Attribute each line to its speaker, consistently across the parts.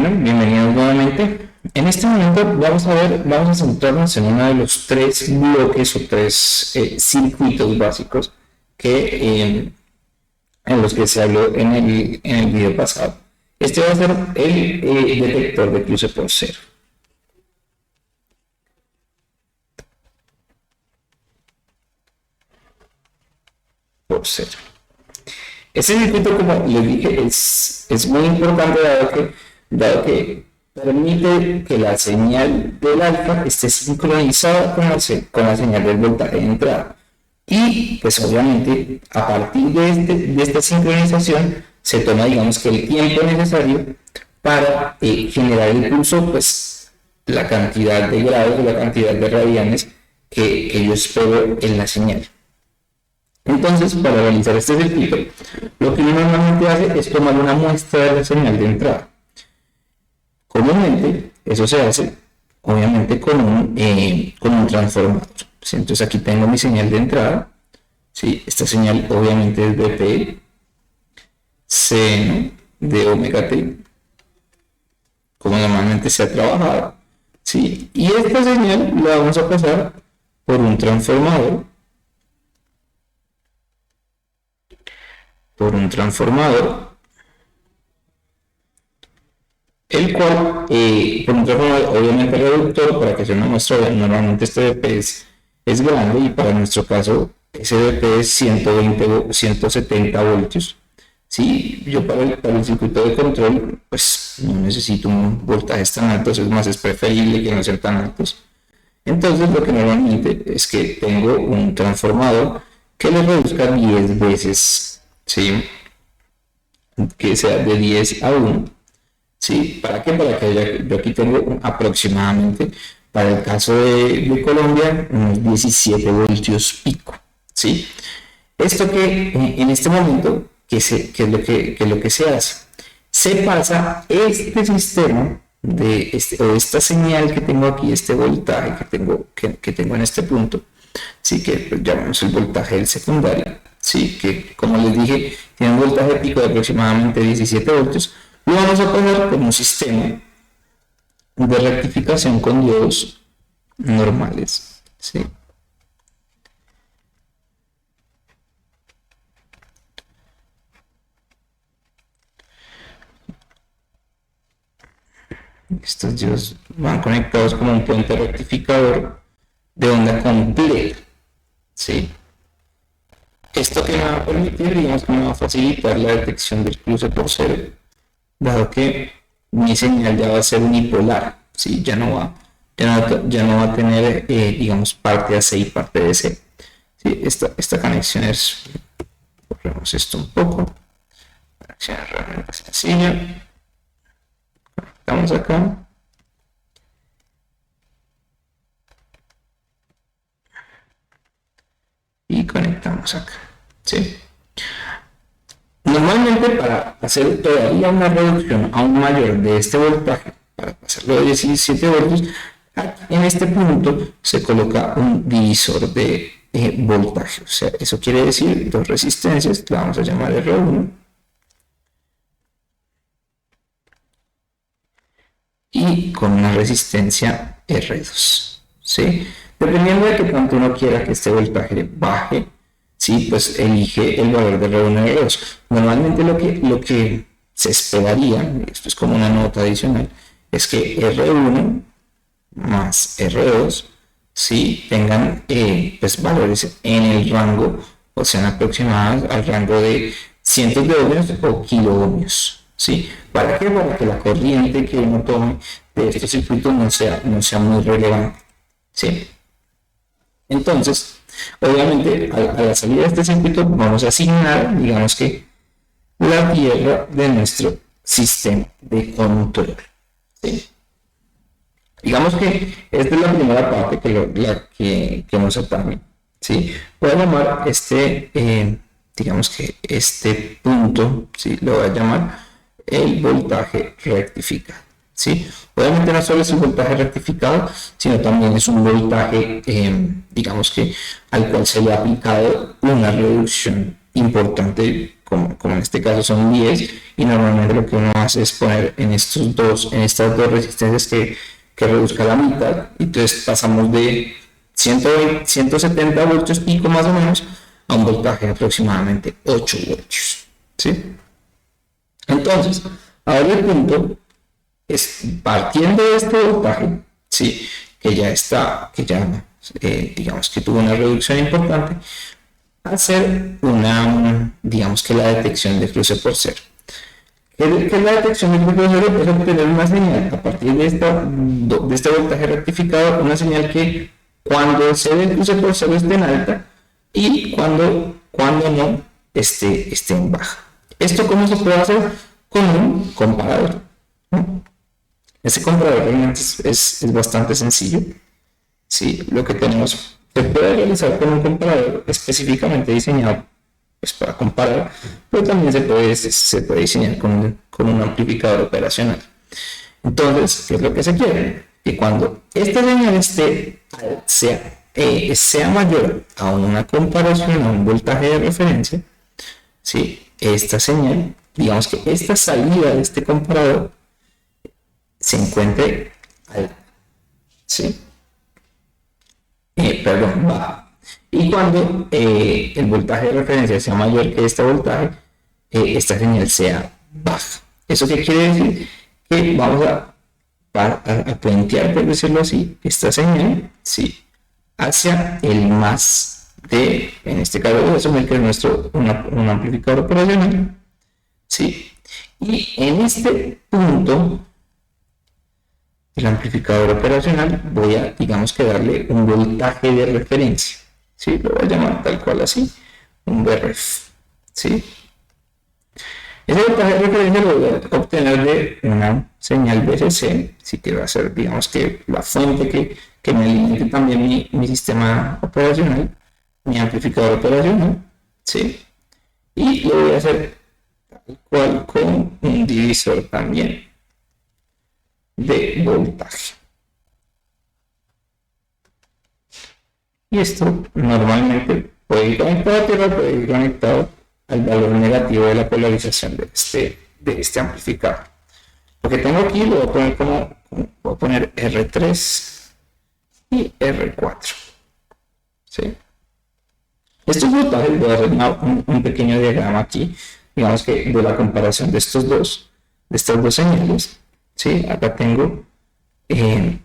Speaker 1: Bueno, bienvenidos nuevamente. En este momento vamos a centrarnos en uno de los tres bloques o tres circuitos básicos en los que se habló en el video pasado. Este va a ser el detector de cruce por cero. Este circuito, como les dije, es muy importante dado que permite que la señal del alfa esté sincronizada con la señal del voltaje de entrada. Y pues obviamente a partir de esta sincronización se toma, digamos, que el tiempo necesario para generar el pulso, pues la cantidad de grados, la cantidad de radianes que yo espero en la señal. Entonces, para realizar este circuito, lo que uno normalmente hace es tomar una muestra de la señal de entrada. Comúnmente, eso se hace, obviamente, con un transformador. ¿Sí? Entonces, aquí tengo mi señal de entrada. ¿Sí? Esta señal, obviamente, es de P, seno de omega t, como normalmente se ha trabajado. ¿Sí? Y esta señal la vamos a pasar por un transformador. El cual, por un transformador obviamente reductor, para que sea una muestra, normalmente este DP es grande y para nuestro caso ese DP es 170 voltios. Sí, yo para el circuito de control pues no necesito un voltaje tan alto, es preferible que no sean tan altos. Entonces lo que normalmente es que tengo un transformador que le reduzca 10 veces, ¿sí? Que sea de 10 a 1. ¿Sí? ¿Para qué? Para que yo aquí tengo aproximadamente, para el caso de Colombia, unos 17 voltios pico. ¿Sí? Esto que en este momento, ¿qué es lo que se hace? Se pasa este sistema o esta señal que tengo aquí, este voltaje que tengo en este punto, ¿sí? Que llamamos el voltaje del secundario, ¿sí? Que como les dije, tiene un voltaje pico de aproximadamente 17 voltios. Lo vamos a poner como un sistema de rectificación con diodos normales, ¿sí? Estos diodos van conectados como un puente rectificador de onda completa, ¿sí? Esto que me va a permitir, digamos que me va a facilitar la detección del cruce por cero, dado que mi señal ya va a ser unipolar, ¿sí? ya no va a tener, digamos, parte AC y parte DC. ¿Sí? Esta conexión borremos esto un poco, conexión es realmente sencilla. Conectamos acá. Y conectamos acá, ¿sí? Normalmente para hacer todavía una reducción aún mayor de este voltaje, para pasarlo de 17 voltios, en este punto se coloca un divisor de voltaje. O sea, eso quiere decir dos resistencias, la vamos a llamar R1 y con una resistencia R2, ¿sí? Dependiendo de que tanto uno quiera que este voltaje baje, ¿sí? Pues elige el valor de R1 y R2. Normalmente lo que se esperaría, esto es como una nota adicional, es que R1 más R2, ¿sí? Tengan pues valores en el rango, o sean aproximados al rango de cientos de ohmios o kiloohmios. ¿Sí? ¿Para qué? Para que la corriente que uno tome de estos circuitos no sea muy relevante, ¿sí? Entonces, obviamente, a la salida de este circuito vamos a asignar, digamos que, la tierra de nuestro sistema de control, ¿sí? Digamos que esta es la primera parte que nos atañe, ¿sí? Voy a llamar digamos que este punto, ¿sí? Lo voy a llamar el voltaje rectificado, ¿sí? Obviamente no solo es un voltaje rectificado, sino también es un voltaje, digamos que al cual se le ha aplicado una reducción importante como en este caso son 10, y normalmente lo que uno hace es poner en estas dos resistencias que reduzca la mitad, y entonces pasamos de 120, 170 voltios pico más o menos a un voltaje de aproximadamente 8 voltios, ¿sí? Entonces, ahora el punto es, partiendo de este voltaje, ¿sí? que ya digamos que tuvo una reducción importante, hacer digamos que la detección de cruce por cero. ¿Qué es la detección de cruce por cero? Es obtener una señal a partir de este voltaje rectificado, una señal que cuando se dé el cruce por cero esté en alta y cuando no esté en baja. ¿Esto cómo se puede hacer? Con un comparador. Ese comparador realmente es bastante sencillo. Sí, lo que tenemos se puede realizar con un comparador específicamente diseñado pues, para comparar, pero también se puede diseñar con un amplificador operacional. Entonces, ¿qué es lo que se quiere? Que cuando esta señal sea mayor a una comparación a un voltaje de referencia, ¿sí? Esta señal, digamos que esta salida de este comparador se encuentre alta, ¿sí? Baja. Y cuando el voltaje de referencia sea mayor que este voltaje, esta señal sea baja. ¿Eso qué quiere decir? Que vamos a puentear, por decirlo así, esta señal, ¿sí? hacia el más de, en este caso voy a asumir que es un amplificador operacional, ¿sí? Y en este punto el amplificador operacional voy a, digamos que darle un voltaje de referencia, ¿sí? Lo voy a llamar tal cual así, un VRF, ¿sí? Ese voltaje de referencia lo voy a obtener de una señal VCC, si quiero hacer, digamos que la fuente que me alimente también mi sistema operacional, mi amplificador operacional, ¿sí? Y lo voy a hacer tal cual con un divisor también de voltaje. Y esto normalmente puede ir conectado a tierra, puede ir conectado al valor negativo de la polarización de este amplificador. Lo que tengo aquí lo voy a poner R3 y R4. ¿Sí? Estos voltajes, voy a hacer un pequeño diagrama aquí, digamos que de la comparación de estas dos señales. ¿Sí? Acá tengo el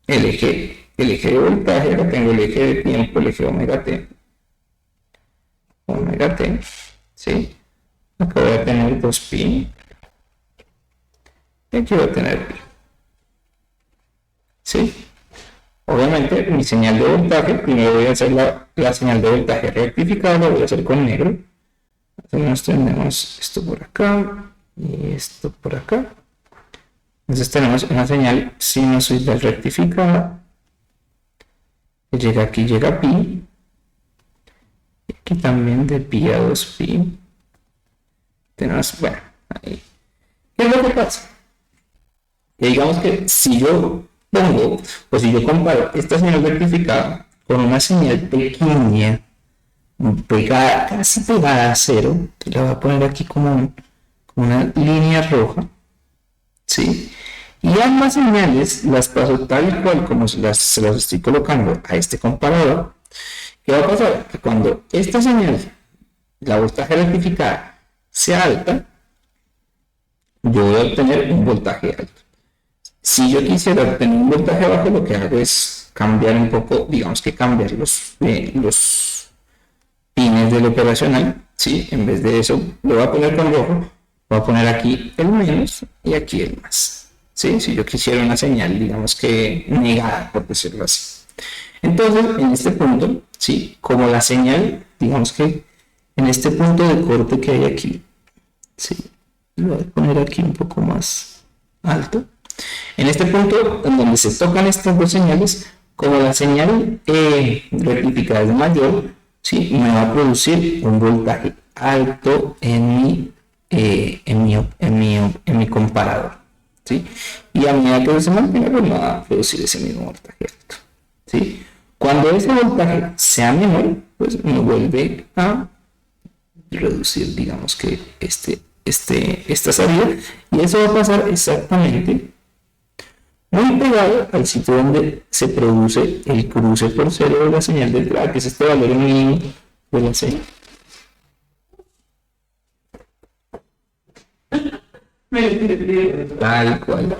Speaker 1: eje de voltaje, acá tengo el eje de tiempo, el eje omega t, ¿sí? Acá voy a tener 2pi y aquí voy a tener pi, ¿sí? Obviamente mi señal de voltaje, primero voy a hacer la señal de voltaje rectificada, lo voy a hacer con negro. Entonces tenemos esto por acá y esto por acá. Entonces tenemos una señal sinusoidal rectificada, que llega aquí, llega pi, y aquí también de pi a 2pi. Tenemos, bueno, ahí. ¿Qué es lo que pasa? Que digamos que si yo pongo, pues si yo comparo esta señal rectificada con una señal pequeña, casi pegada a cero, que la voy a poner aquí como una línea roja, ¿sí? Y ambas señales las paso tal cual como se las estoy colocando a este comparador. ¿Qué va a pasar? Que cuando esta señal, la voltaje rectificada, sea alta, yo voy a obtener un voltaje alto. Si yo quisiera obtener un voltaje bajo, lo que hago es cambiar un poco, digamos que cambiar los pines del operacional, ¿sí? En vez de eso, lo voy a poner con rojo, voy a poner aquí el menos y aquí el más, ¿sí? Si yo quisiera una señal, digamos que negada, por decirlo así. Entonces, en este punto, ¿sí? Como la señal, digamos que en este punto de corte que hay aquí, ¿sí? Lo voy a poner aquí un poco más alto. En este punto, en donde se tocan estas dos señales, como la señal rectificada es mayor, ¿sí? Me va a producir un voltaje alto en mi comparador, ¿sí? Y a medida que se mantenga, pues me va a producir ese mismo voltaje alto, ¿sí? Cuando ese voltaje sea menor, pues me vuelve a reducir, digamos que esta salida, y eso va a pasar exactamente muy pegado al sitio donde se produce el cruce por cero de la señal de entrada, que es este valor mínimo de la señal. Tal cual.